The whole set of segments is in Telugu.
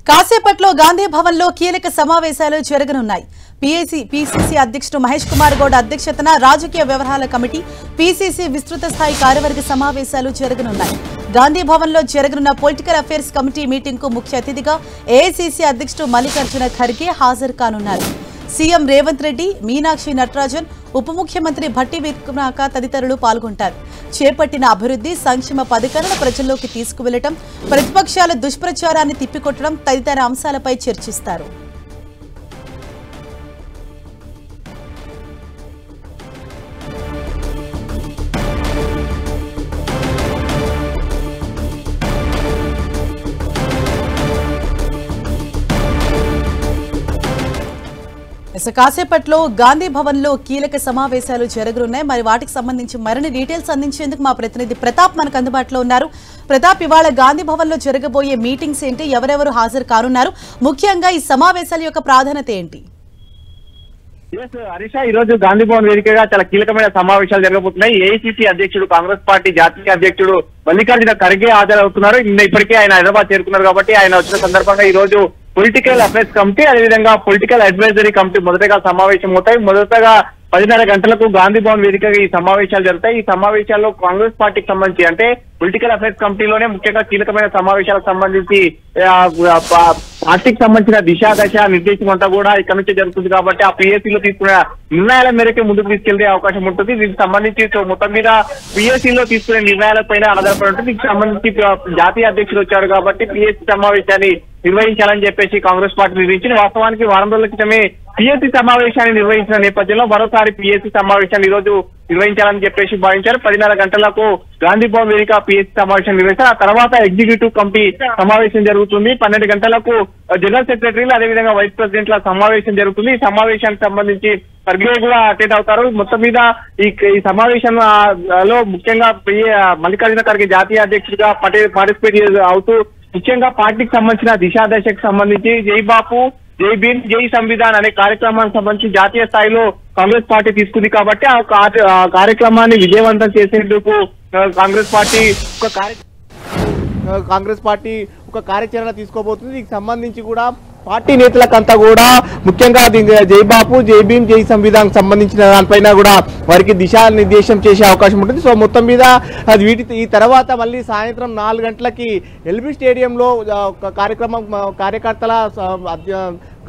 కాసేపట్లో గాంధీ భవన్ లో కీలక సమావేశాలు జరగనున్నాయి. పీసీసీ అధ్యక్షుడు మహేష్ కుమార్ గౌడ్ అధ్యక్షతన రాజకీయ వ్యవహారాల కమిటీ పీసీసీ విస్తృత స్థాయి కార్యవర్గ సమావేశాలు జరగనున్నాయి. గాంధీ భవన్ లో జరగనున్న పొలిటికల్ అఫైర్స్ కమిటీ మీటింగ్ కు ముఖ్య అతిథిగా ఏఐసీసీ అధ్యక్షుడు మల్లికార్జున ఖర్గే హాజరు కానున్నారు. సీఎం రేవంత్ రెడ్డి, మీనాక్షి నటరాజన్, ఉప ముఖ్యమంత్రి భట్టి విక్రమార్క తదితరులు పాల్గొంటారు. చేపట్టిన అభివృద్ధి సంక్షేమ పథకాలను ప్రజల్లోకి తీసుకువెళ్లడం, ప్రతిపక్షాల దుష్ప్రచారాన్ని తిప్పికొట్టడం తదితర అంశాలపై చర్చిస్తారు. కాసేపట్లో గాంధీ భవన్ లో కీలక సమావేశాలు జరగనున్నాయి. మరి వాటికి సంబంధించి మరిన్ని డీటెయిల్స్ అందించేందుకు మా ప్రతినిధి ప్రతాప్ మనకు అందుబాటులో ఉన్నారు. ప్రతాప్, ఇవాళ గాంధీ భవన్ లో జరగబోయే మీటింగ్స్ ఏంటి, ఎవరెవరు హాజరు కానున్నారు, ముఖ్యంగా ఈ సమావేశాల యొక్క ప్రాధాన్యత ఏంటి? హరీష, ఈ రోజు గాంధీ భవన్ వేదికగా చాలా కీలకమైన సమావేశాలు జరగబోతున్నాయి. ఏఐసీసీ అధ్యక్షుడు, కాంగ్రెస్ పార్టీ జాతీయ అధ్యక్షుడు మల్లికార్జున ఖర్గే హాజరవుతున్నారు. ఇప్పటికే ఆయన హైదరాబాద్ చేరుకున్నారు కాబట్టి ఆయన వచ్చిన సందర్భంగా ఈ రోజు పొలిటికల్ అఫైర్స్ కమిటీ, అదేవిధంగా పొలిటికల్ అడ్వైజరీ కమిటీ మొదటగా సమావేశం అవుతాయి. మొదటగా 10:30 గంటలకు గాంధీ భవన్ వేదికగా ఈ సమావేశాలు జరుగుతాయి. ఈ సమావేశాల్లో కాంగ్రెస్ పార్టీకి సంబంధించి అంటే పొలిటికల్ అఫైర్స్ కమిటీలోనే ముఖ్యంగా కీలకమైన సమావేశాలకు సంబంధించి పార్టీకి సంబంధించిన దశ నిర్దేశం అంతా కూడా ఇక్కడ నుంచి జరుగుతుంది కాబట్టి ఆ పిఎస్సీలో తీసుకున్న నిర్ణయాల మేరకే ముందుకు తీసుకెళ్లే అవకాశం ఉంటుంది. దీనికి సంబంధించి మొత్తం మీద పిఎస్సీలో తీసుకునే నిర్ణయాలపైన ఆధారపడి ఉంటుంది. దీనికి సంబంధించి జాతీయ అధ్యక్షుడు వచ్చారు కాబట్టి పిఎస్సీ సమావేశాన్ని నిర్వహించాలని చెప్పేసి కాంగ్రెస్ పార్టీ నిర్ణయించింది. వాస్తవానికి వారం రోజుల క్రితమే పిఎస్సీ సమావేశాన్ని నిర్వహించిన నేపథ్యంలో మరోసారి పిఎస్సీ సమావేశాన్ని ఈ రోజు నిర్వహించాలని చెప్పేసి భావించారు. 10:30 గంటలకు గాంధీ భవన్ వేదిక పిఎస్సీ సమావేశం నిర్వహిస్తారు. ఆ తర్వాత ఎగ్జిక్యూటివ్ కమిటీ సమావేశం జరుగుతుంది. 12 గంటలకు జనరల్ సెక్రటరీలు, అదేవిధంగా వైస్ ప్రెసిడెంట్ల సమావేశం జరుగుతుంది. ఈ సమావేశానికి సంబంధించి ఖర్గే కూడా అటెండ్ అవుతారు. మొత్తం మీద ఈ సమావేశంలో ముఖ్యంగా మల్లికార్జున ఖర్గే జాతీయ అధ్యక్షుడిగా పార్టిసిపేట్ అవుతూ ముఖ్యంగా పార్టీకి సంబంధించిన దశకు సంబంధించి జై బాపు, జై భీమ్, జై సంవిధాన్ అనే కార్యక్రమానికి సంబంధించి జాతీయ స్థాయిలో కాంగ్రెస్ పార్టీ తీసుకుంది కాబట్టి ఆ కార్యక్రమాన్ని విజయవంతం చేసేందుకు కాంగ్రెస్ పార్టీ ఒక కార్యాచరణ తీసుకోబోతుంది. దీనికి సంబంధించి కూడా పార్టీ నేతలకంతా కూడా ముఖ్యంగా జై బాపు, జై భీమ్, జై సంవిధాన్ సంబంధించిన దానిపైన కూడా వారికి దిశానిర్దేశం చేసే అవకాశం ఉంటుంది. సో మొత్తం మీద ఈ తర్వాత మళ్ళీ సాయంత్రం 4 గంటలకి ఎల్బీ స్టేడియంలో కార్యకర్తల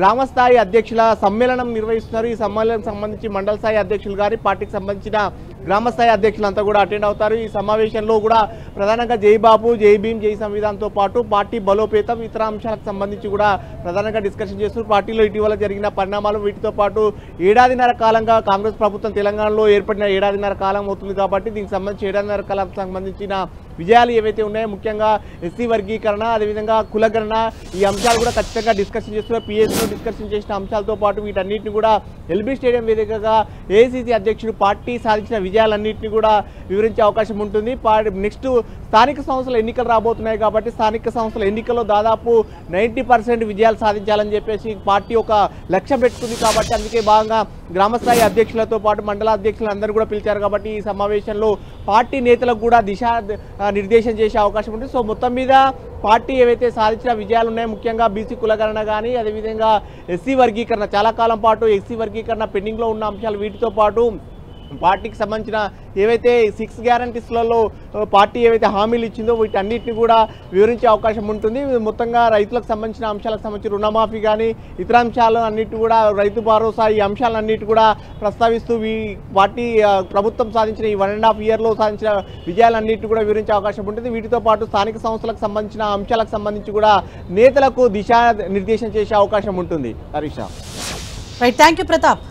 గ్రామస్థాయి అధ్యక్షుల సమ్మేళనం నిర్వహిస్తున్నారు. ఈ సమ్మేళనం సంబంధించి మండల స్థాయి అధ్యక్షులు గారి పార్టీకి సంబంధించిన గ్రామస్థాయి అధ్యక్షులంతా కూడా అటెండ్ అవుతారు. ఈ సమావేశంలో కూడా ప్రధానంగా జై బాపు, జై భీమ్, జై సంవిధాన్తో పాటు పార్టీ బలోపేతం, ఇతర అంశాలకు సంబంధించి కూడా ప్రధానంగా డిస్కషన్ చేస్తున్నారు. పార్టీలో ఇటీవల జరిగిన పరిణామాలు, వీటితో పాటు 1.5 కాలంగా కాంగ్రెస్ ప్రభుత్వం తెలంగాణలో ఏర్పడిన 1.5 కాలం అవుతుంది కాబట్టి దీనికి సంబంధించి 1.5 కాలానికి సంబంధించిన విజయాలు ఏవైతే ఉన్నాయో ముఖ్యంగా ఎస్సీ వర్గీకరణ, అదేవిధంగా కులగణన, ఈ అంశాలు కూడా ఖచ్చితంగా డిస్కషన్ చేస్తున్నారు. పిఎస్సీలో డిస్కషన్ చేసిన అంశాలతో పాటు వీటన్నిటిని కూడా ఎల్బీ స్టేడియం వేదికగా ఏఐసీసీ అధ్యక్షుడు పార్టీ సాధించిన విజయాలన్నింటినీ కూడా వివరించే అవకాశం ఉంటుంది. నెక్స్ట్ స్థానిక సంస్థల ఎన్నికలు రాబోతున్నాయి కాబట్టి స్థానిక సంస్థల ఎన్నికల్లో దాదాపు 90% విజయాలు సాధించాలని చెప్పేసి పార్టీ ఒక లక్ష్యం పెట్టుకుంది కాబట్టి అందుకే భాగంగా గ్రామస్థాయి అధ్యక్షులతో పాటు మండల అధ్యక్షులు అందరూ కూడా పిలిచారు కాబట్టి ఈ సమావేశంలో పార్టీ నేతలకు కూడా నిర్దేశం చేసే అవకాశం ఉంటుంది. సో మొత్తం మీద పార్టీ ఏవైతే సాధించిన విజయాలు ఉన్నాయో ముఖ్యంగా బీసీ కులగణన కానీ, అదేవిధంగా ఎస్సీ వర్గీకరణ, చాలా కాలం పాటు ఎస్సీ వర్గీకరణ పెండింగ్లో ఉన్న అంశాలు, వీటితో పాటు పార్టీకి సంబంధించిన ఏవైతే 6 గ్యారంటీస్లలో పార్టీ ఏవైతే హామీలు ఇచ్చిందో వీటన్నిటిని కూడా వివరించే అవకాశం ఉంటుంది. మొత్తంగా రైతులకు సంబంధించిన అంశాలకు సంబంధించి రుణమాఫీ కానీ ఇతర అంశాలు అన్నిటి కూడా, రైతు భరోసా, ఈ అంశాలన్నిటి కూడా ప్రస్తావిస్తూ పార్టీ ప్రభుత్వం సాధించిన ఈ 1.5 ఇయర్లో సాధించిన విజయాలన్నిటి కూడా వివరించే అవకాశం ఉంటుంది. వీటితో పాటు స్థానిక సంస్థలకు సంబంధించిన అంశాలకు సంబంధించి కూడా నేతలకు దిశా నిర్దేశం చేసే అవకాశం ఉంటుంది. Harisha, right, thank you Pratap.